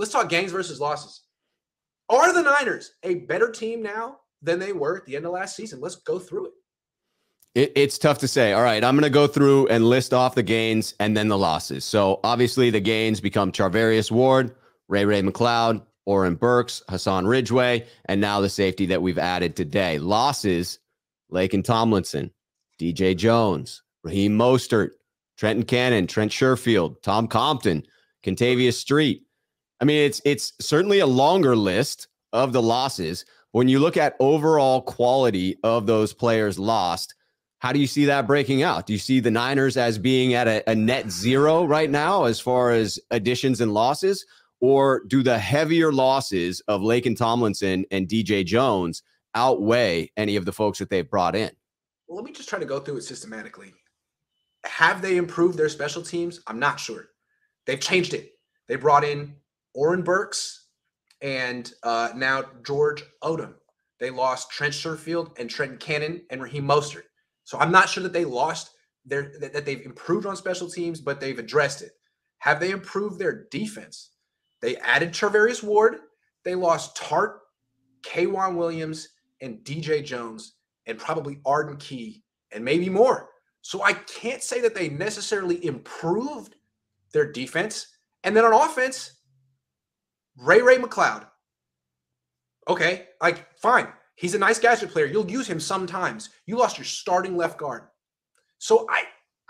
let's talk gains versus losses. Are the Niners a better team now than they were at the end of last season? Let's go through it. It's tough to say. All right, I'm going to go through and list off the gains and then the losses. So obviously the gains become Charvarius Ward, Ray McLeod, Oren Burks, Hassan Ridgeway, and now the safety that we've added today. Losses, Laken Tomlinson, DJ Jones, Raheem Mostert, Trenton Cannon, Trent Sherfield, Tom Compton, Contavious Street. I mean, it's certainly a longer list of the losses. When you look at overall quality of those players lost, how do you see that breaking out? Do you see the Niners as being at a net zero right now as far as additions and losses? Or do the heavier losses of Laken Tomlinson and DJ Jones outweigh any of the folks that they've brought in? Well, let me just try to go through it systematically. Have they improved their special teams? I'm not sure. They've changed it. They brought in Oren Burks and now George Odom. They lost Trent Sherfield and Trenton Cannon and Raheem Mostert. So I'm not sure that they lost that they've improved on special teams, but they've addressed it. Have they improved their defense? They added Charvarius Ward. They lost Tart, K'Wan Williams, and DJ Jones, and probably Arden Key, and maybe more. So I can't say that they necessarily improved their defense. And then on offense, Ray McLeod. Okay, like, fine. He's a nice gadget player. You'll use him sometimes. You lost your starting left guard. So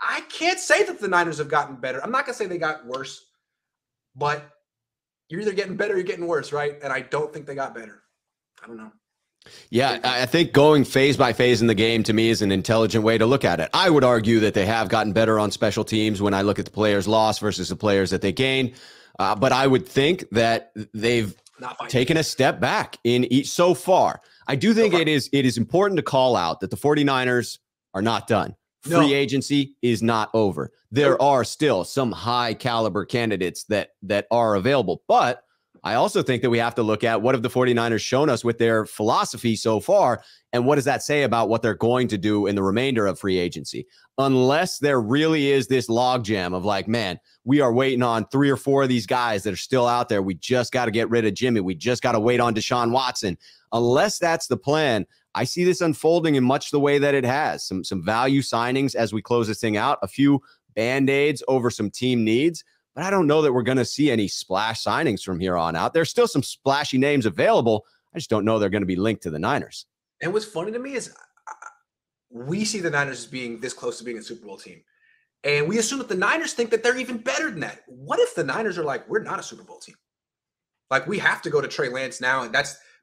I can't say that the Niners have gotten better. I'm not going to say they got worse, but you're either getting better or you're getting worse, right? And I don't think they got better. I don't know. Yeah, I think going phase by phase in the game to me is an intelligent way to look at it. I would argue that they have gotten better on special teams when I look at the players lost versus the players that they gained. But I would think that they've taken a step back in each so far. I do think it is important to call out that the 49ers are not done. Free agency is not over. There are still some high caliber candidates that are available. But I also think that we have to look at what have the 49ers shown us with their philosophy so far, and what does that say about what they're going to do in the remainder of free agency? Unless there really is this logjam of like, man, we are waiting on 3 or 4 of these guys that are still out there. We just got to get rid of Jimmy. We just got to wait on Deshaun Watson. Unless that's the plan, I see this unfolding in much the way that it has. Some value signings as we close this thing out, a few Band-Aids over some team needs. But I don't know that we're going to see any splash signings from here on out. There's still some splashy names available. I just don't know they're going to be linked to the Niners. And what's funny to me is we see the Niners as being this close to being a Super Bowl team. And we assume that the Niners think that they're even better than that. What if the Niners are like, we're not a Super Bowl team? Like, we have to go to Trey Lance now.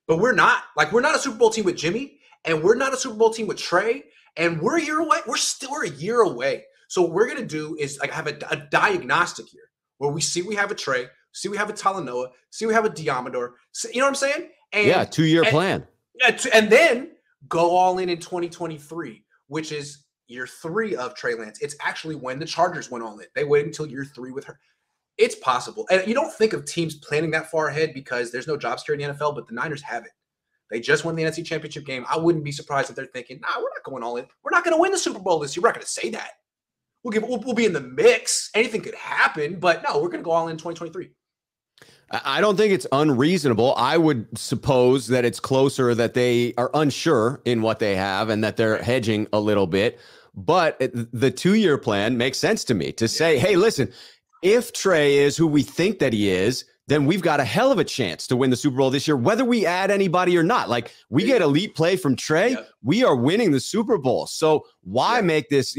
But we're not. Like, we're not a Super Bowl team with Jimmy. And we're not a Super Bowl team with Trey. And we're a year away. We're a year away. So what we're going to do is like have a diagnostic year, where we have a Trey, see we have a Talanoa, see we have a Diamador. You know what I'm saying? And, 2-year plan. And then go all in 2023, which is year 3 of Trey Lance. It's actually when the Chargers went all in. They waited until year 3 with her. It's possible. And you don't think of teams planning that far ahead because there's no job security in the NFL, but the Niners have it. They just won the NFC Championship game. I wouldn't be surprised if they're thinking, nah, we're not going all in. We're not going to win the Super Bowl this year. We're not going to say that. We'll be in the mix. Anything could happen, but no, we're going to go all in 2023. I don't think it's unreasonable. I would suppose that it's closer that they are unsure in what they have and that they're hedging a little bit. But the 2-year plan makes sense to me to say, hey, listen, if Trey is who we think that he is, then we've got a hell of a chance to win the Super Bowl this year, whether we add anybody or not. Like, we get elite play from Trey, we are winning the Super Bowl. So why make this,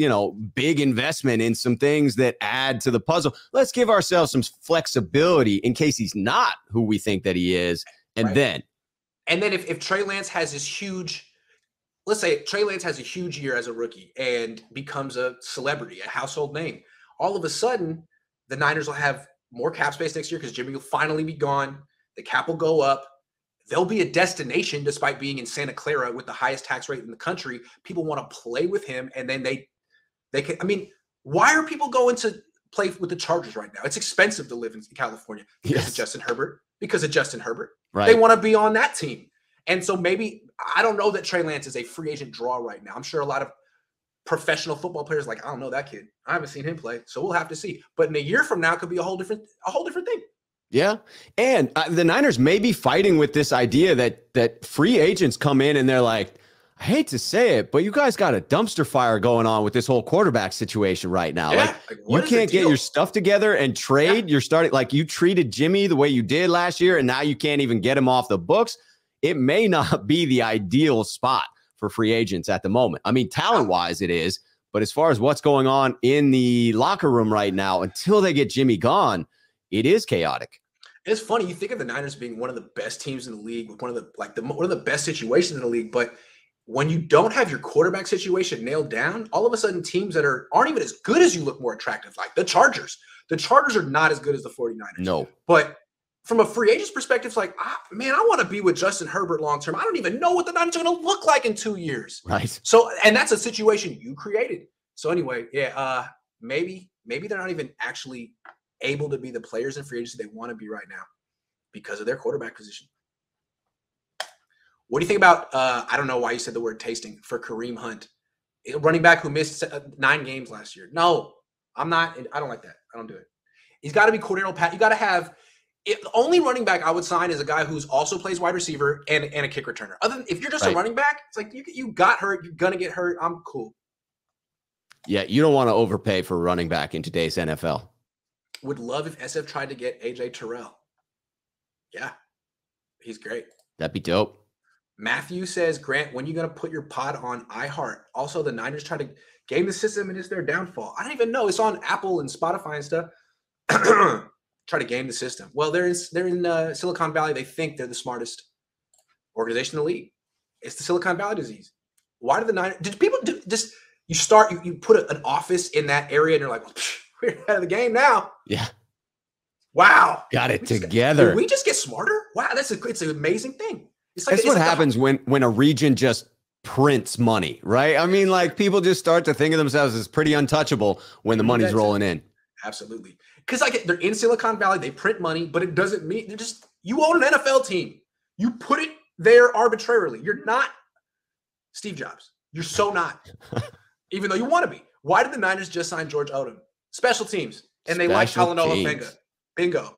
big investment in some things that add to the puzzle? Let's give ourselves some flexibility in case he's not who we think that he is. And then if Trey Lance has this huge, let's say Trey Lance has a huge year as a rookie and becomes a celebrity, a household name, all of a sudden the Niners will have more cap space next year because Jimmy will finally be gone. The cap will go up. They'll be a destination despite being in Santa Clara with the highest tax rate in the country. People want to play with him, and then they can. I mean, why are people going to play with the Chargers right now? It's expensive to live in California because of Justin Herbert. Right. They want to be on that team. And so maybe, I don't know that Trey Lance is a free agent draw right now. I'm sure a lot of professional football players like, I don't know that kid. I haven't seen him play, so we'll have to see. But in a year from now, it could be a whole different thing. Yeah. And the Niners may be fighting with this idea that free agents come in and they're like, I hate to say it, but you guys got a dumpster fire going on with this whole quarterback situation right now. Yeah. Like you can't get your stuff together and trade. You're starting like you treated Jimmy the way you did last year, and now you can't even get him off the books. It may not be the ideal spot for free agents at the moment. I mean, talent-wise it is, but as far as what's going on in the locker room right now, until they get Jimmy gone, it is chaotic. It's funny. You think of the Niners being one of the best teams in the league, with one of the best situations in the league, but when you don't have your quarterback situation nailed down, all of a sudden teams that aren't even as good as you look more attractive, like the Chargers. The Chargers are not as good as the 49ers. No. But from a free agent's perspective, it's like, man, I want to be with Justin Herbert long term. I don't even know what the Niners are going to look like in 2 years. Right. So, and that's a situation you created. So anyway, yeah, maybe they're not even actually able to be the players in free agency they want to be right now because of their quarterback position. What do you think about, I don't know why you said the word tasting, for Kareem Hunt, a running back who missed 9 games last year? No, I don't like that. I don't do it. He's got to be Cordero Pat. You got to have the only running back I would sign is a guy who's also plays wide receiver and a kick returner. Other than if you're just a running back, it's like you got hurt, you're going to get hurt. I'm cool. Yeah, you don't want to overpay for a running back in today's NFL. Would love if SF tried to get AJ Terrell. Yeah, he's great. That'd be dope. Matthew says, Grant, when are you going to put your pod on iHeart? Also, the Niners try to game the system and it's their downfall. I don't even know. It's on Apple and Spotify and stuff. Try to game the system. Well, they're in Silicon Valley. They think they're the smartest organization in the league. It's the Silicon Valley disease. Why do the Niners? Did people do this? You put an office in that area and you're like, well, we're ahead of the game now. Yeah. Wow. Got it together. Did we just get smarter? Wow. It's an amazing thing. That's what happens when a region just prints money, right? I mean, like people just start to think of themselves as pretty untouchable when the money's rolling in. Absolutely. Because they're in Silicon Valley, they print money, but it doesn't mean you own an NFL team. You put it there arbitrarily. You're not Steve Jobs. You're so not. Even though you want to be. Why did the Niners just sign George Odom? Special teams. And they like Talanoa Benga. Bingo.